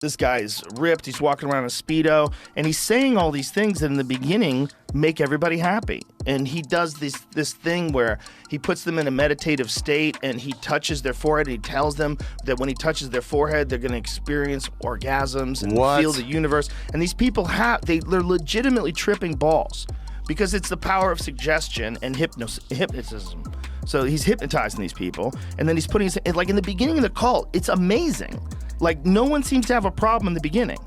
This guy is ripped. He's walking around in a Speedo, and he's saying all these things that in the beginning make everybody happy. And he does this thing where he puts them in a meditative state, and he touches their forehead, and he tells them that when he touches their forehead, they're going to experience orgasms and feel the universe. And these people they're legitimately tripping balls because it's the power of suggestion and hypnotism. So he's hypnotizing these people, and then he's putting like in the beginning of the cult, it's amazing. Like, no one seems to have a problem in the beginning.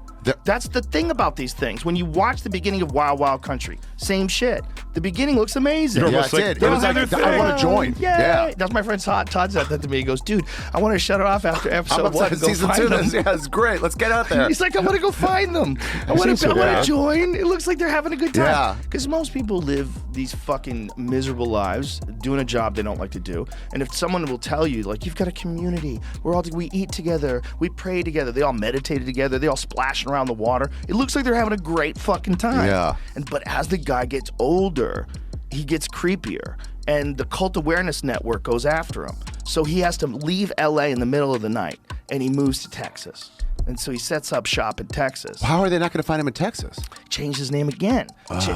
That's the thing about these things. When you watch the beginning of Wild Wild Country, same shit. The beginning looks amazing. Yeah, it did. It was like, I want to join. Yeah. That's my friend Todd said that to me. He goes, dude, I want to shut it off after episode 1 and go season find 2. them. Yeah, it's great. Let's get out there. He's like, I want to go find them. I want to join. It looks like they're having a good time. Yeah. Because most people live these fucking miserable lives doing a job they don't like to do. And if someone will tell you, like, you've got a community, we eat together, we pray together, they all meditated together, they all splashing around the water. It looks like they're having a great fucking time. Yeah. But as the guy gets older, he gets creepier, and the Cult Awareness Network goes after him. So he has to leave LA in the middle of the night, and he moves to Texas. And so he sets up shop in Texas. How are they not going to find him in Texas? Changed his name again.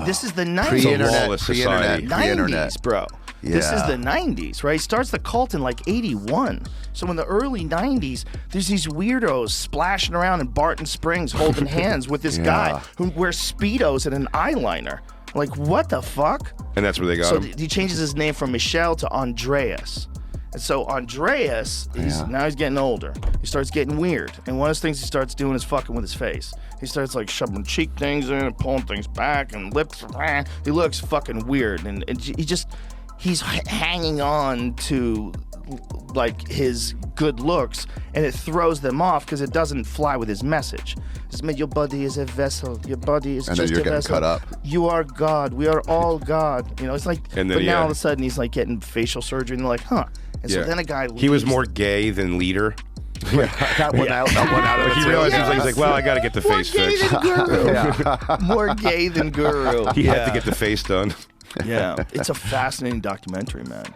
This is the 90s. Pre-internet, bro. Yeah. This is the 90s, right? He starts the cult in like 81. So in the early 90s, there's these weirdos splashing around in Barton Springs holding hands with this guy who wears Speedos and an eyeliner. Like, what the fuck? And that's where they got him. So he changes his name from Michelle to Andreas. And so Andreas, now he's getting older. He starts getting weird. And one of the things he starts doing is fucking with his face. He starts like shoving cheek things in and pulling things back and lips. He looks fucking weird. And he's hanging on to like his good looks, and it throws them off because it doesn't fly with his message. Your body is a vessel. Your body is just a vessel. And then you're getting cut up. You are God. We are all God. You know, it's like, but now all of a sudden he's like getting facial surgery, and they're like, huh. And so then a guy leaves. He was more gay than leader. That one out of He realized he's like, well, I got to get the face fixed. More gay than guru. He had to get the face done. Yeah, it's a fascinating documentary, man.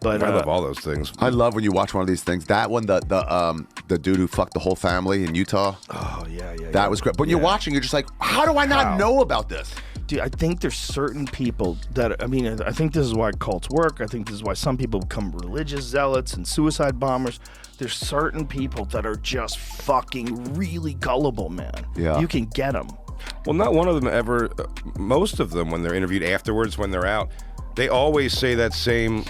But I love all those things. I love when you watch one of these things. That one, the dude who fucked the whole family in Utah. Oh yeah. That was great. But when you're watching, you're just like, how do I not know about this? Dude, I think there's certain people that, I think this is why cults work. I think this is why some people become religious zealots and suicide bombers. There's certain people that are just fucking really gullible, man. Yeah. You can get them. Well, not one of them ever, most of them, when they're interviewed afterwards, when they're out, they always say that same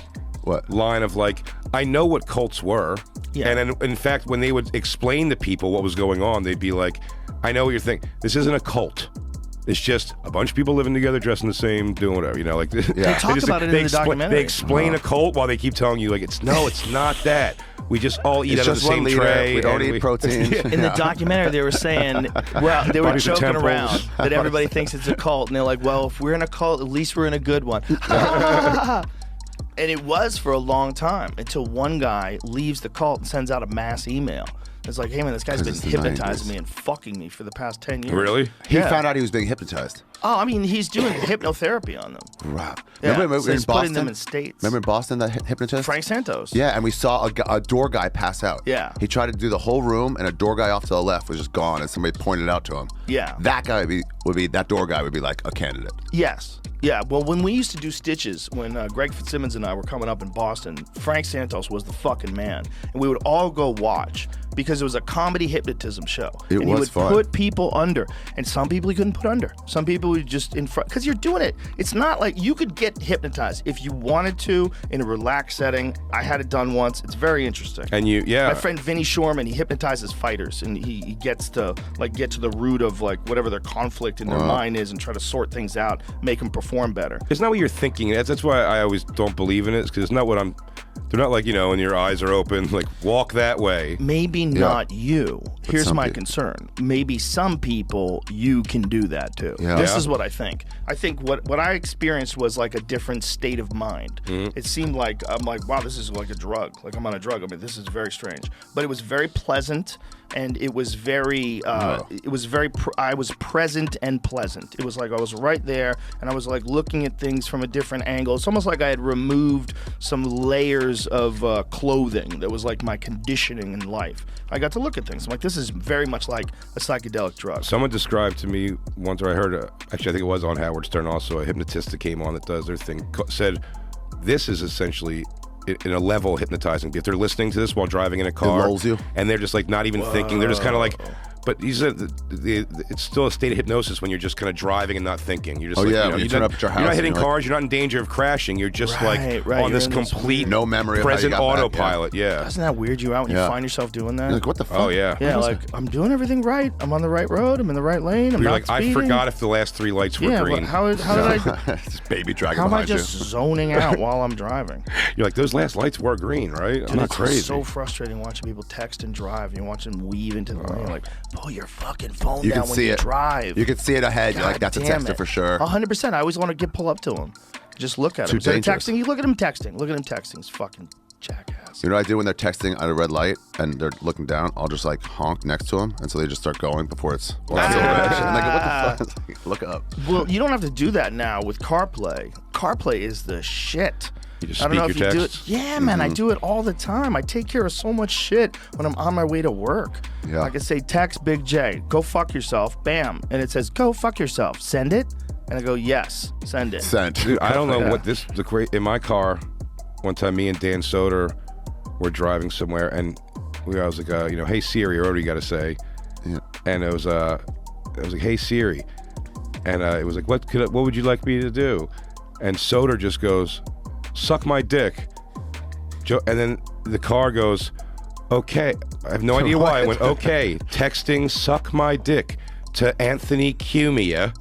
line of like, I know what cults were. Yeah. And in fact, when they would explain to people what was going on, they'd be like, I know what you're thinking. This isn't a cult. It's just a bunch of people living together, dressing the same, doing whatever, you know, like. They talk about it in the documentary. They explain a cult while they keep telling you, like, it's not that. We just all eat out of the same tray. We don't eat protein. In the documentary, they were saying, well, they were joking around that everybody thinks it's a cult, and they're like, well, if we're in a cult, at least we're in a good one. And it was for a long time until one guy leaves the cult and sends out a mass email. It's like, hey man, this guy's been hypnotizing me and fucking me for the past 10 years. Really? He found out he was being hypnotized. Oh, I mean, he's doing hypnotherapy on them. Wow. Yeah. Remember So he's in Boston? putting them in states. Remember in Boston, that hypnotist? Frank Santos. Yeah, and we saw a door guy pass out. Yeah. He tried to do the whole room, and a door guy off to the left was just gone, and somebody pointed out to him. Yeah. That guy that door guy would be like a candidate. Yes. Yeah, well, when we used to do Stitches, when Greg Fitzsimmons and I were coming up in Boston, Frank Santos was the fucking man. And we would all go watch because it was a comedy hypnotism show. He would put people under. And some people he couldn't put under. Some people would just in front. Because you're doing it. It's not like you could get hypnotized if you wanted to in a relaxed setting. I had it done once. It's very interesting. And my friend Vinny Shorman, he hypnotizes fighters. And he gets to get to the root of like whatever their conflict in their mind is and try to sort things out, make them perform better. It's not what you're thinking. That's why I always don't believe in it, because it's not what they're not like, you know, and your eyes are open, like walk that way. Maybe not you. Here's my concern. Maybe some people, you can do that too. Yeah. This is what I think. I think what I experienced was like a different state of mind. It seemed like, I'm like, wow, this is like a drug. Like I'm on a drug. I mean, this is very strange. But it was very pleasant. and it was very, I was present and pleasant. It was like I was right there, and I was like looking at things from a different angle. It's almost like I had removed some layers of clothing that was like my conditioning in life. I got to look at things. I'm like, this is very much like a psychedelic drug. Someone described to me once, or I heard, actually I think it was on Howard Stern also, a hypnotist that came on that does their thing, said this is essentially in a level hypnotizing. If they're listening to this while driving in a car, it lulls you, and they're just like not even thinking, they're just kind of like. But he said it's still a state of hypnosis when you're just kind of driving and not thinking. You're just when you turn up at your house, you're not hitting cars. You're not in danger of crashing. You're just on this complete no memory, present of how you got autopilot. back, yeah. Doesn't that weird you out when you find yourself doing that? You're like, what the fuck? Oh yeah. Yeah, like I'm doing everything right. I'm on the right road. I'm in the right lane. I'm you're not like, speeding. I forgot if the last 3 lights were green. How did I? This baby dragging How am I behind you. just zoning out while I'm driving? You're like, those last lights were green, right? Dude, I'm not it's crazy. so frustrating watching people text and drive. You watch them weave into the lane. Like, pull your fucking phone You down can when see you it. drive. You can see it ahead. You're like, that's a damn texter it. for sure. 100%. I always want to pull up to him. Just look at him. Too Instead of dangerous. texting, you look at him texting. Look at him texting. He's fucking jackass. You know what I do when they're texting at a red light and they're looking down? I'll just like honk next to them, and so they just start going before it's still red. And they go, what the fuck? Look up. Well, you don't have to do that now with CarPlay. CarPlay is the shit. You just I don't know speak if your you do texts? it. Yeah, man, I do it all the time. I take care of so much shit when I'm on my way to work. Yeah. I can say, text Big J, go fuck yourself, bam. And it says, go fuck yourself, send it. And I go, yes, send it. Sent. Dude, I don't know what in my car, one time me and Dan Soder were driving somewhere, and I was like, hey Siri, or what do you got to say? Yeah. And it was like, hey Siri, and it was like, what would you like me to do? And Soder just goes, suck my dick. And then the car goes, okay. I have no idea why. I went, okay, texting suck my dick to Anthony Cumia.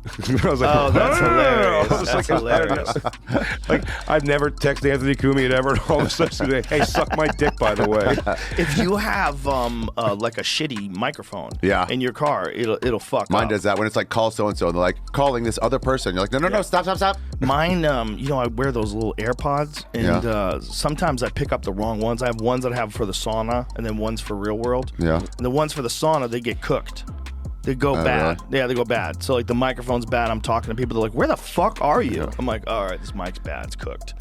I was like, Oh, that's hilarious. I was That's like, hilarious. like, I've never texted Anthony Cumia ever, and all of a sudden, hey, suck my dick, by the way. If you have like a shitty microphone in your car, it'll fuck Mine up. does that when it's like, call so-and-so, and they're like, calling this other person. You're like, no, stop. Mine, I wear those little AirPods, and sometimes I pick up the wrong ones. I have ones that I have for the sauna, and then ones for real world. Yeah. And the ones for the sauna, they get cooked. They go bad. Really? Yeah, they go bad. So like the microphone's bad. I'm talking to people. They're like, "Where the fuck are you?" I'm like, "All right, this mic's bad. It's cooked."